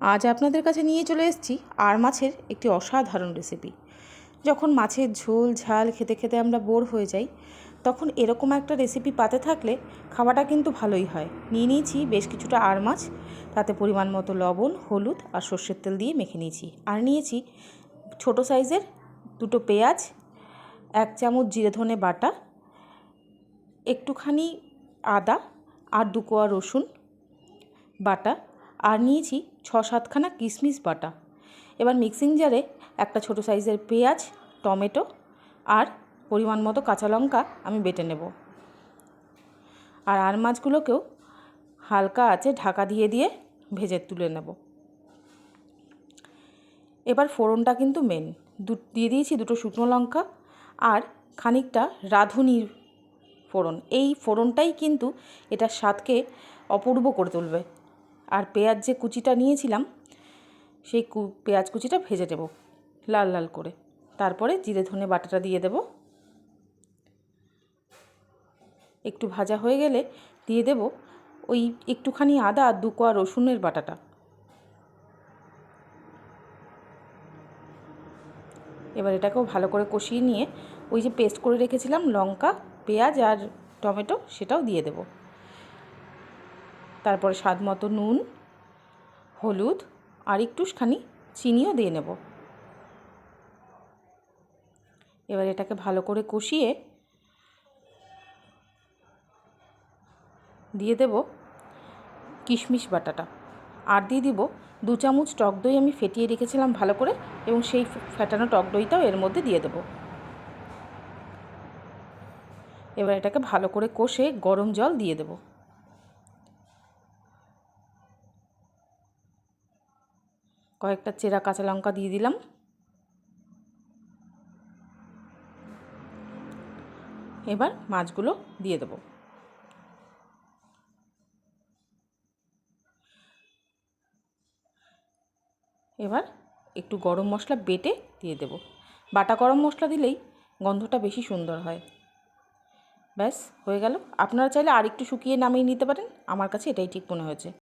আজ আপনাদের কাছে নিয়ে চলে এসেছি আর মাছের একটি অসাধারণ রেসিপি। যখন মাছের ঝোল ঝাল খেতে খেতে আমরা বোর হয়ে যাই, তখন এরকম একটা রেসিপি পাতে থাকলে খাওয়াটা কিন্তু ভালোই হয়। নিয়েছি বেশ কিছুটা আর মাছ, তাতে পরিমাণ মতো লবণ, হলুদ আর সর্ষের তেল দিয়ে মেখে নিয়েছি। আর নিয়েছি ছোটো সাইজের দুটো পেঁয়াজ, 1 চামচ জিরে ধনে বাটা, একটুখানি আদা আর 2 কোয়া রসুন বাটা, আর নিয়েছি 6-7খানা কিশমিশ বাটা। এবার মিক্সিং জারে একটা ছোটো সাইজের পেঁয়াজ, টমেটো আর পরিমাণ মতো কাঁচা লঙ্কা আমি বেটে নেব। আর মাছগুলোকেও হালকা আঁচে ঢাকা দিয়ে দিয়ে ভেজে তুলে নেব। এবার ফোড়নটা কিন্তু মেন। দিয়ে দিয়েছি 2টো শুকনো লঙ্কা আর খানিকটা রাঁধুনির ফোড়ন। এই ফোড়নটাই কিন্তু এটার স্বাদকে অপূর্ব করে তুলবে। আর পেঁয়াজ যে কুচিটা নিয়েছিলাম, সেই পেঁয়াজ কুচিটা ভেজে দেব লাল লাল করে। তারপরে জিরে ধনে বাটাটা দিয়ে দেব। একটু ভাজা হয়ে গেলে দিয়ে দেব ওই একটুখানি আদা আর 2 কোয়া রসুনের বাটাটা। এবার এটাকেও ভালো করে কষিয়ে নিয়ে ওই যে পেস্ট করে রেখেছিলাম লঙ্কা, পেঁয়াজ আর টমেটো, সেটাও দিয়ে দেব। তারপরে স্বাদ মতো নুন, হলুদ আর একটুখানি চিনিও দিয়ে নেব। এবার এটাকে ভালো করে কষিয়ে দিয়ে দেব কিশমিশ বাটাটা, আর দিয়ে দিব 2 চামচ টক দই আমি ফেটিয়ে রেখেছিলাম ভালো করে, এবং সেই ফেটানো টক দইটাও এর মধ্যে দিয়ে দেব। এবার এটাকে ভালো করে কষে গরম জল দিয়ে দেব। কয়েকটা চেরা কাঁচা লঙ্কা দিয়ে দিলাম। এবার মাছগুলো দিয়ে দেব। এবার একটু গরম মশলা বেটে দিয়ে দেব। বাটা গরম মশলা দিলেই গন্ধটা বেশি সুন্দর হয়। ব্যাস হয়ে গেল। আপনারা চাইলে আর একটু শুকিয়ে নামিয়ে নিতে পারেন, আমার কাছে এটাই ঠিক মনে হয়েছে।